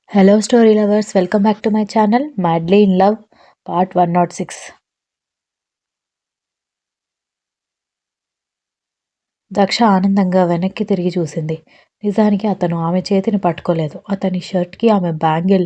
Hello, story lovers. Welcome back to my channel, Madly in Love, part 106. Daksha ఆనందంగా వెనక్కి తిరిగి చూసింది. నిజానికి అతను ఆమె చేతిని పట్టుకోలేదు. అతని షర్ట్కి ఆమె బ్యాంగిల్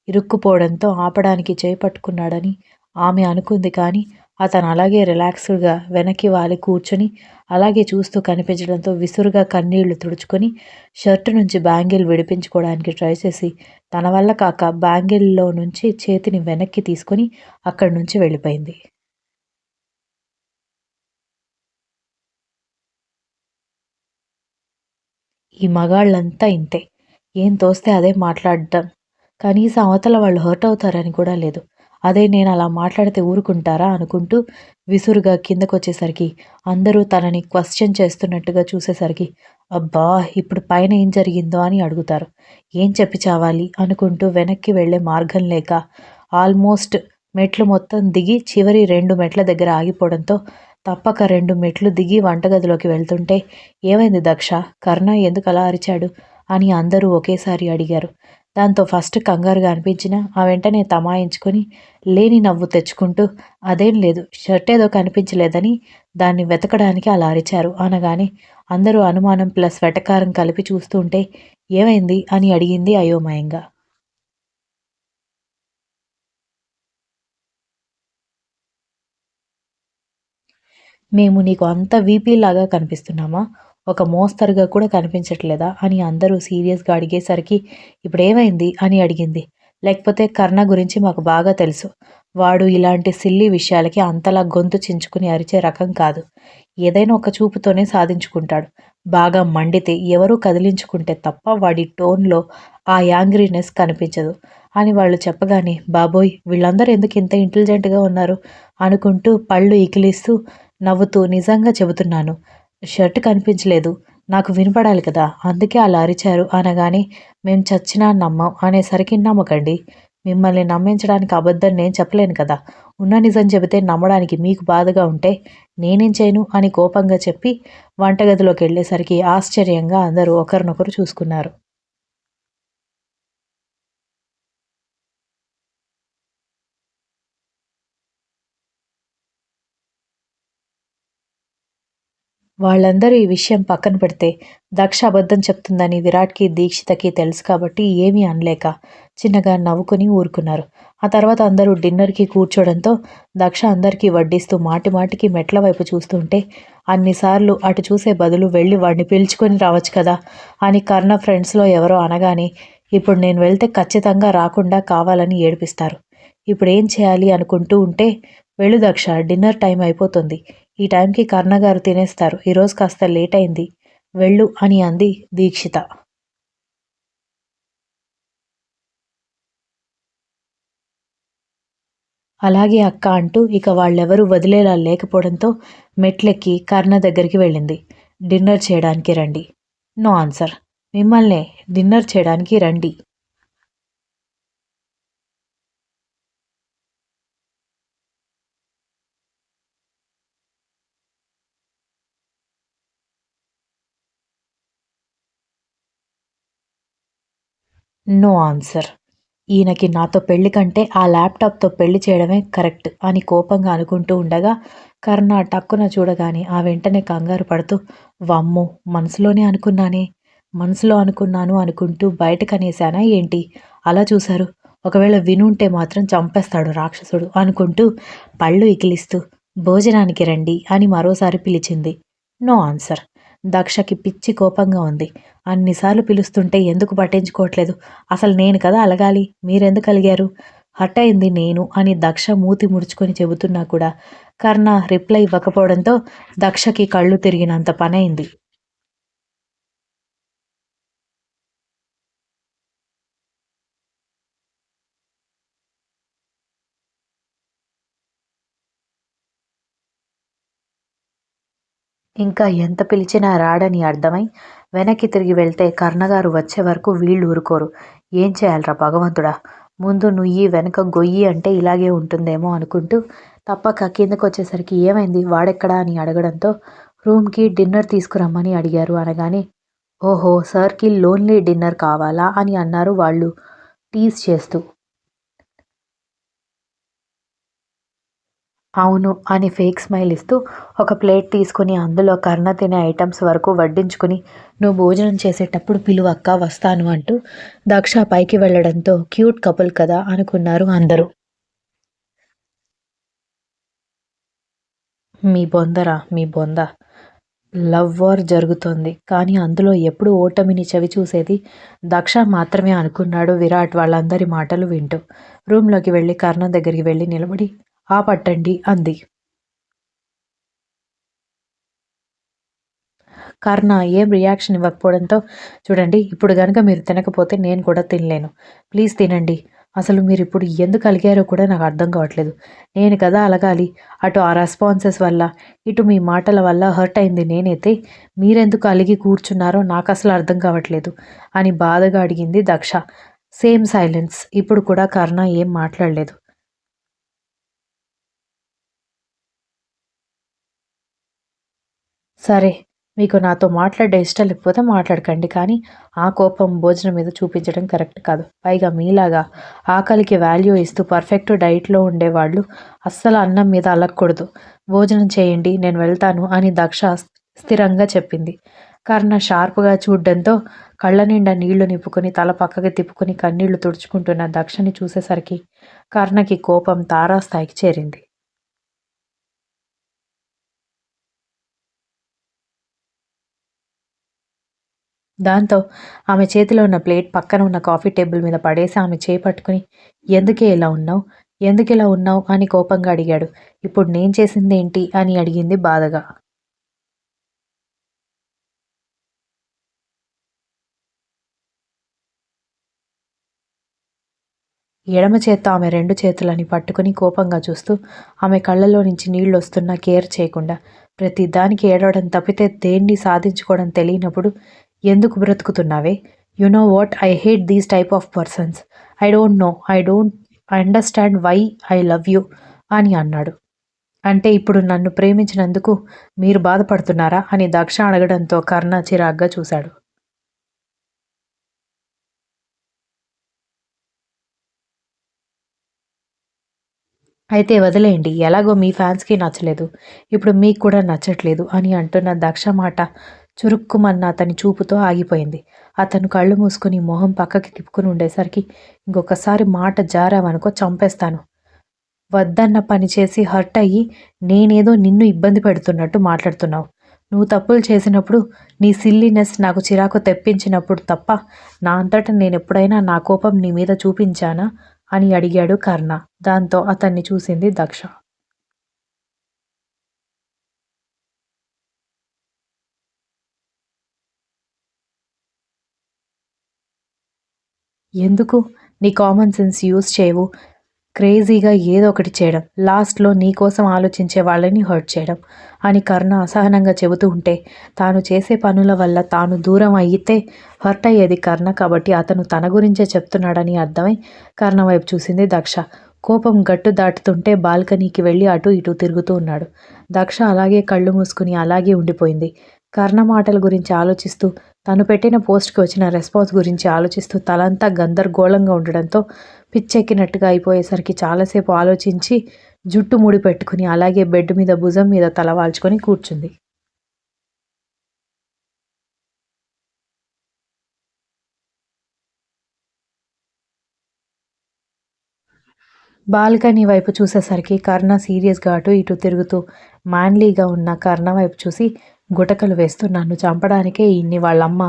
ఇరుక్కుపోవడంతో ఆపడానికి చేయి పట్టుకున్నాడని ఆమె అనుకుంది. కానీ అతను అలాగే రిలాక్స్డ్గా వెనక్కి వాలి కూర్చొని అలాగే చూస్తూ కనిపించడంతో విసురుగా కన్నీళ్లు తుడుచుకొని షర్టు నుంచి బ్యాంగిల్ విడిపించుకోవడానికి ట్రై చేసి తన వల్ల కాక బ్యాంగిల్లో నుంచి చేతిని వెనక్కి తీసుకొని అక్కడి నుంచి వెళ్ళిపోయింది. ఈ మగాళ్ళంతా ఇంతే. ఏం తోస్తే అదే మాట్లాడడం. కనీసం అవతల వాళ్ళు హర్ట్ అవుతారని కూడా లేదు. అదే నేను అలా మాట్లాడితే ఊరుకుంటారా అనుకుంటూ విసురుగా కిందకొచ్చేసరికి అందరూ తనని క్వశ్చన్ చేస్తున్నట్టుగా చూసేసరికి అబ్బా! ఇప్పుడు పైన ఏం జరిగిందో అని అడుగుతారు. ఏం చెప్పి చావాలి అనుకుంటూ వెనక్కి వెళ్ళే మార్గం లేక ఆల్మోస్ట్ మెట్లు మొత్తం దిగి చివరి 2 మెట్ల దగ్గర ఆగిపోవడంతో తప్పక 2 మెట్లు దిగి వంటగదిలోకి వెళ్తుంటే ఏమైంది దక్ష? కర్ణ ఎందుకలా అరిచాడు? అని అందరూ ఒకేసారి అడిగారు. దాంతో ఫస్ట్ కంగారుగా అనిపించినా ఆ వెంటనే తమాయించుకొని లేని నవ్వు తెచ్చుకుంటూ అదేం లేదు, షర్ట్ ఏదో కనిపించలేదని దాన్ని వెతకడానికి అలా అరిచారు అనగానే అందరూ అనుమానం ప్లస్ వెటకారం కలిపి చూస్తుంటే ఏమైంది అని అడిగింది అయోమయంగా. మేము నీకు అంత వీపీలాగా కనిపిస్తున్నామా? ఒక మోస్తరుగా కూడా కనిపించట్లేదా? అని అందరూ సీరియస్‌గా అడిగేసరికి ఇప్పుడేమైంది అని అడిగింది. లేకపోతే కర్ణ గురించి మాకు బాగా తెలుసు. వాడు ఇలాంటి సిల్లీ విషయాలకి అంతలా గొంతు చించుకుని అరిచే రకం కాదు. ఏదైనా ఒక చూపుతోనే సాధించుకుంటాడు. బాగా మండితే ఎవరూ కదిలించుకుంటే తప్ప వాడి టోన్‌లో ఆ యాంగ్రీనెస్ కనిపించదు అని వాళ్ళు చెప్పగానే బాబోయ్! వీళ్ళందరూ ఎందుకు ఇంత ఇంటెలిజెంట్‌గా ఉన్నారు అనుకుంటూ పళ్ళు ఇకిలిస్తూ నవ్వుతూ నిజంగా చెబుతున్నాను. షర్ట్ కనిపించలేదు. నాకు వినపడాలి కదా! అందుకే అలా అరిచారు అనగానే మేం చచ్చినా నమ్మం అనేసరికి నమ్మకండి. మిమ్మల్ని నమ్మించడానికి అబద్ధం నేను చెప్పలేను కదా! ఉన్న నిజం చెబితే నమ్మడానికి మీకు బాధగా ఉంటే నేనేం చేయను అని కోపంగా చెప్పి వంటగదిలోకెళ్ళేసరికి ఆశ్చర్యంగా అందరూ ఒకరినొకరు చూసుకున్నారు. వాళ్ళందరూ ఈ విషయం పక్కన పెడితే దక్ష అబద్ధం చెప్తుందని విరాట్‌కి, దీక్షితకి తెలుసు కాబట్టి ఏమీ అనలేక చిన్నగా నవ్వుకొని ఊరుకున్నారు. ఆ తర్వాత అందరూ డిన్నర్‌కి కూర్చోవడంతో దక్ష అందరికీ వడ్డిస్తూ మాటి మాటికి మెట్ల వైపు చూస్తుంటే అన్నిసార్లు అటు చూసే బదులు వెళ్ళి వాడిని పిలుచుకొని రావచ్చు కదా! అని కర్ణ ఫ్రెండ్స్‌లో ఎవరో అనగానే ఇప్పుడు నేను వెళ్తే ఖచ్చితంగా రాకుండా కావాలని ఏడిపిస్తారు. ఇప్పుడేం చేయాలి అనుకుంటూ ఉంటే వెళ్ళు దక్ష, డిన్నర్ టైం అయిపోతుంది. ఈ టైంకి కర్ణగారు తినేస్తారు. ఈరోజు కాస్త లేట్ అయింది. వెళ్ళు అని అంది దీక్షిత. అలాగే అక్క అంటూ ఇక వాళ్ళెవరూ వదిలేలా లేకపోవడంతో మెట్లెక్కి కర్ణ దగ్గరికి వెళ్ళింది. డిన్నర్ చేయడానికి రండి. No answer. మిమ్మల్నే డిన్నర్ చేయడానికి రండి. No answer. ఈయనకి నాతో పెళ్లి కంటే ఆ ల్యాప్‌టాప్‌తో పెళ్లి చేయడమే కరెక్ట్ అని కోపంగా అనుకుంటూ ఉండగా కర్ణ టక్కున చూడగానే ఆ వెంటనే కంగారు పడుతూ వామ్మో! మనసులోనే అనుకున్నానే, మనసులో అనుకున్నాను అనుకుంటూ బయటకనేసానా ఏంటి? అలా చూసారు. ఒకవేళ వినుంటే మాత్రం చంపేస్తాడు రాక్షసుడు అనుకుంటూ పళ్ళు ఇకిలిస్తూ భోజనానికి రండి అని మరోసారి పిలిచింది. No answer. దక్షకి పిచ్చి కోపంగా ఉంది. అన్నిసార్లు పిలుస్తుంటే ఎందుకు పట్టించుకోవట్లేదు? అసలు నేను కదా అలగాలి. మీరెందుకు అలిగారు? హర్ట్ అయింది నేను అని దక్ష మూతి ముడుచుకొని చెబుతున్నా కూడా కర్ణ రిప్లై ఇవ్వకపోవడంతో దక్షకి కళ్ళు తిరిగినంత పనైంది. ఇంకా ఎంత పిలిచినా రాడని అర్థమై వెనక్కి తిరిగి వెళ్తే కర్ణగారు వచ్చే వరకు వీళ్ళు ఊరుకోరు. ఏం చేయాలిరా భగవంతుడా! ముందు నుయ్యి వెనక గొయ్యి అంటే ఇలాగే ఉంటుందేమో అనుకుంటూ తప్పక కిందకొచ్చేసరికి ఏమైంది వాడెక్కడా అని అడగడంతో రూమ్‌కి డిన్నర్ తీసుకురమ్మని అడిగారు అనగానే ఓహో! సార్‌కి లోన్లీ డిన్నర్ కావాలా అని అన్నారు వాళ్ళు. టీజ్ చేస్తూ. అవును అని ఫేక్ స్మైల్ ఇస్తూ ఒక ప్లేట్ తీసుకుని అందులో కర్ణ తినే ఐటమ్స్ వరకు వడ్డించుకుని నువ్వు భోజనం చేసేటప్పుడు పిలువక్క వస్తాను అంటూ దక్ష పైకి వెళ్ళడంతో క్యూట్ కపుల్ కదా అనుకున్నారు అందరూ. మీ బొందరా మీ బొంద. లవ్ వార్ జరుగుతోంది. కానీ అందులో ఎప్పుడు ఓటమిని చవిచూసేది దక్ష మాత్రమే అనుకున్నాడు విరాట్ వాళ్ళందరి మాటలు వింటూ. రూంలోకి వెళ్ళి కర్ణ దగ్గరికి వెళ్ళి నిలబడి ఆ పట్టండి అంది. కర్ణ ఏం రియాక్షన్ ఇవ్వకపోవడంతో చూడండి ఇప్పుడు గనక మీరు తినకపోతే నేను కూడా తినలేను. ప్లీజ్ తినండి. అసలు మీరిప్పుడు ఎందుకు అలిగారో కూడా నాకు అర్థం కావట్లేదు. నేను కదా అలగాలి. అటు ఆ రెస్పాన్సెస్ వల్ల, ఇటు మీ మాటల వల్ల హర్ట్ అయింది నేనైతే మీరెందుకు అలిగి కూర్చున్నారో నాకసలు అర్థం కావట్లేదు అని బాధగా అడిగింది దక్ష. Same silence. ఇప్పుడు కూడా కర్ణ ఏం మాట్లాడలేదు. సరే. మీకు నాతో మాట్లాడడం ఇష్టం లేకపోతే మాట్లాడకండి. కానీ ఆ కోపం భోజనం మీద చూపించడం కరెక్ట్ కాదు. పైగా మీలాగా ఆకలికి వాల్యూ ఇస్తూ పర్ఫెక్ట్ డైట్‌లో ఉండేవాళ్ళు అస్సలు అన్నం మీద అలగకూడదు. భోజనం చేయండి నేను వెళ్తాను అని దక్ష స్థిరంగా చెప్పింది. కర్ణ షార్ప్‌గా చూడ్డంతో కళ్ళ నిండా నీళ్లు నింపుకొని తల పక్కకి తిప్పుకొని కన్నీళ్లు తుడుచుకుంటున్న దక్షని చూసేసరికి కర్ణకి కోపం తారాస్థాయికి చేరింది. దాంతో ఆమె చేతిలో ఉన్న ప్లేట్ పక్కన ఉన్న కాఫీ టేబుల్ మీద పడేసి ఆమె చేయి పట్టుకుని ఎందుకే ఇలా ఉన్నావు? ఎందుకిలా ఉన్నావు? అని కోపంగా అడిగాడు. ఇప్పుడు నేను చేసిందేంటి? అని అడిగింది బాధగా. ఎడమ చేత్తో ఆమె 2 చేతులని పట్టుకుని కోపంగా చూస్తూ ఆమె కళ్ళలో నుంచి నీళ్లొస్తున్నా కేర్ చేయకుండా ప్రతి దానికి ఏడవడం తప్పితే దేన్ని సాధించుకోవడం తెలియనప్పుడు ఎందుకు బ్రతుకుతున్నావే? You know what I hate these type of persons. I don't know. I don't understand why I love you అని అన్నాడు. అంటే ఇప్పుడు నన్ను ప్రేమించినందుకు మీరు బాధపడుతున్నారా? అని దక్ష అడగడంతో కర్ణ చిరాగ్గా చూశాడు. అయితే వదిలేయండి. ఎలాగో మీ ఫ్యాన్స్‌కి నచ్చలేదు. ఇప్పుడు మీకు కూడా నచ్చట్లేదు అని అంటున్న దక్ష మాట చురుక్కుమన్న అతని చూపుతో ఆగిపోయింది. అతను కళ్ళు మూసుకొని మొహం పక్కకి తిప్పుకొని ఉండేసరికి ఇంకొకసారి మాట జారావనుకో చంపేస్తాను. వద్దన్న పని చేసి హర్ట్ అయ్యి నేనేదో నిన్ను ఇబ్బంది పెడుతున్నట్టు మాట్లాడుతున్నావు. నువ్వు తప్పులు చేసినప్పుడు నీ సిల్లీనెస్ నాకు చిరాకు తెప్పించినప్పుడు తప్ప నా అంతట నేనెప్పుడైనా నా కోపం నీ మీద చూపించానా? అని అడిగాడు కర్ణ. దాంతో అతన్ని చూసింది దక్ష. ఎందుకు? నీ కామన్ సెన్స్ యూజ్ చేయవు. క్రేజీగా ఏదో ఒకటి చేయడం. లాస్ట్‌లో నీ కోసం ఆలోచించే వాళ్ళని హర్ట్ చేయడం అని కర్ణ అసహనంగా చెబుతూ ఉంటే, తాను చేసే పనుల వల్ల తాను దూరం అయితే హర్ట్ అయ్యేది కర్ణ కాబట్టి అతను తన గురించే చెప్తున్నాడని అర్థమై కర్ణ వైపు చూసింది దక్ష. కోపం గట్టు దాటుతుంటే బాల్కనీకి వెళ్ళి అటూ ఇటూ తిరుగుతూ ఉన్నాడు. దక్ష అలాగే కళ్ళు మూసుకుని అలాగే ఉండిపోయింది. కర్ణ మాటల గురించి ఆలోచిస్తూ, తను పెట్టిన పోస్ట్‌కి వచ్చిన రెస్పాన్స్ గురించి ఆలోచిస్తూ తలంతా గందరగోళంగా ఉండడంతో పిచ్చెక్కినట్టుగా అయిపోయేసరికి చాలాసేపు ఆలోచించి జుట్టు ముడిపెట్టుకుని అలాగే బెడ్ మీద భుజం మీద తల వాల్చుకొని కూర్చుంది. బాల్కనీ వైపు చూసేసరికి కర్ణ సీరియస్‌గా అటూ ఇటూ తిరుగుతూ మ్యాన్లీగా ఉన్న కర్ణ వైపు చూసి గుటకలు వేస్తూ నన్ను చంపడానికే ఈడ్ని వాళ్ళమ్మ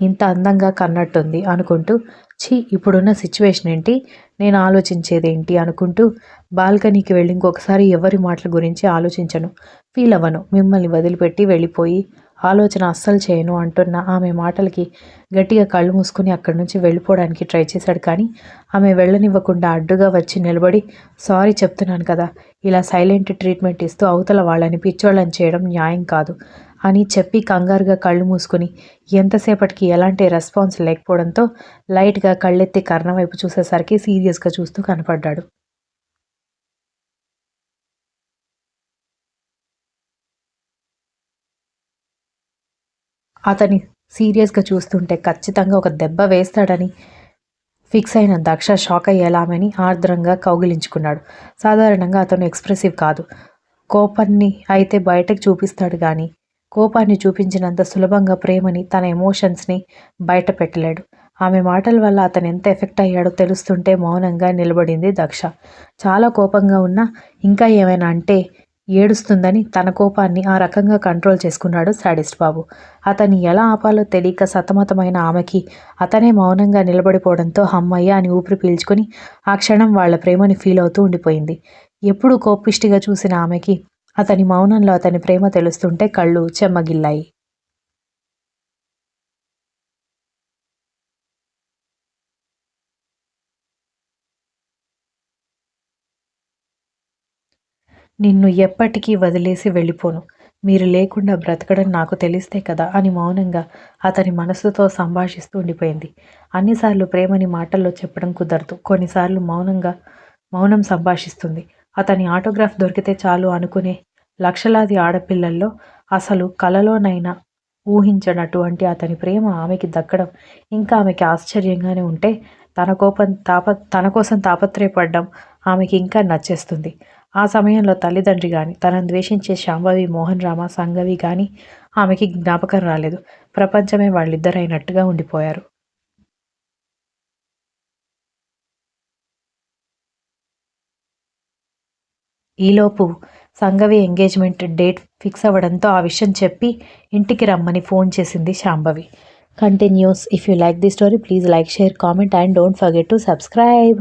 ఇంత అందంగా కన్నట్టుంది అనుకుంటూ ఛీ! ఇప్పుడున్న సిచ్యువేషన్ ఏంటి? నేను ఆలోచించేదేంటి? అనుకుంటూ బాల్కనీకి వెళ్ళి ఇంకొకసారి ఎవరి మాటల గురించి ఆలోచించను. ఫీల్ అవ్వను. మిమ్మల్ని వదిలిపెట్టి వెళ్ళిపోయి ఆలోచన అస్సలు చేయను అంటున్న ఆమె మాటలకి గట్టిగా కళ్ళు మూసుకొని అక్కడి నుంచి వెళ్ళిపోవడానికి ట్రై చేశాడు. కానీ ఆమె వెళ్ళనివ్వకుండా అడ్డుగా వచ్చి నిలబడి సారీ చెప్తున్నాను కదా! ఇలా సైలెంట్ ట్రీట్మెంట్ ఇస్తూ అవతల వాళ్ళని పిచ్చోళ్ళని చేయడం న్యాయం కాదు అని చెప్పి కంగారుగా కళ్ళు మూసుకొని ఎంతసేపటికి ఎలాంటి రెస్పాన్స్ లేకపోవడంతో లైట్‌గా కళ్ళెత్తి కర్ణ వైపు చూసేసరికి సీరియస్‌గా చూస్తూ కనపడ్డాడు. అతని సీరియస్‌గా చూస్తుంటే ఖచ్చితంగా ఒక దెబ్బ వేస్తాడని ఫిక్స్ అయిన దక్ష షాక్ అయ్యేలా ఆమెని ఆర్ద్రంగా కౌగిలించుకున్నాడు. సాధారణంగా అతను ఎక్స్ప్రెసివ్ కాదు. కోపాన్ని అయితే బయటకు చూపిస్తాడు గాని కోపాన్ని చూపించినంత సులభంగా ప్రేమని, తన ఎమోషన్స్ని బయట పెట్టలేడు. ఆమె మాటల వల్ల అతను ఎంత ఎఫెక్ట్ అయ్యాడో తెలుస్తుంటే మౌనంగా నిలబడింది దక్ష. చాలా కోపంగా ఉన్నా ఇంకా ఏమైనా అంటే ఏడుస్తుందని తన కోపాన్ని ఆ రకంగా కంట్రోల్ చేసుకున్నాడు శాడిస్ట్ బాబు. అతన్ని ఎలా ఆపాలో తెలియక సతమతమైన ఆమెకి అతనే మౌనంగా నిలబడిపోవడంతో హమ్మయ్య అని ఊపిరి పీల్చుకొని ఆ క్షణం వాళ్ళ ప్రేమని ఫీల్ అవుతూ ఉండిపోయింది. ఎప్పుడూ కోపిష్టిగా చూసిన ఆమెకి అతని మౌనంలో అతని ప్రేమ తెలుస్తుంటే కళ్ళు చెమ్మగిల్లాయి. నిన్ను ఎప్పటికీ వదిలేసి వెళ్ళిపోను. మీరు లేకుండా బ్రతకడం నాకు తెలిస్తే కదా అని మౌనంగా అతని మనసుతో సంభాషిస్తూ ఉండిపోయింది. అన్నిసార్లు ప్రేమని మాటల్లో చెప్పడం కుదరదు. కొన్నిసార్లు మౌనం సంభాషిస్తుంది. అతని ఆటోగ్రాఫ్ దొరికితే చాలు అనుకునే లక్షలాది ఆడపిల్లల్లో అసలు కలలోనైనా ఊహించనటువంటి అతని ప్రేమ ఆమెకి దక్కడం ఇంకా ఆమెకి ఆశ్చర్యంగానే ఉంటే తన కోసం తాపత్రయపడ్డం ఆమెకి ఇంకా నచ్చేస్తుంది. ఆ సమయంలో తల్లిదండ్రి గాని, తనను ద్వేషించే శాంభవి, మోహన్ రామ, సంగవి గాని ఆమెకి జ్ఞాపకం రాలేదు. ప్రపంచమే వాళ్ళిద్దరైనట్టుగా ఉండిపోయారు. ఈలోపు సంగవి ఎంగేజ్మెంట్ డేట్ ఫిక్స్ అవ్వడంతో ఆ విషయం చెప్పి ఇంటికి రమ్మని ఫోన్ చేసింది Shambhavi. Continuous. If you like the story please like, share, comment and don't forget to subscribe.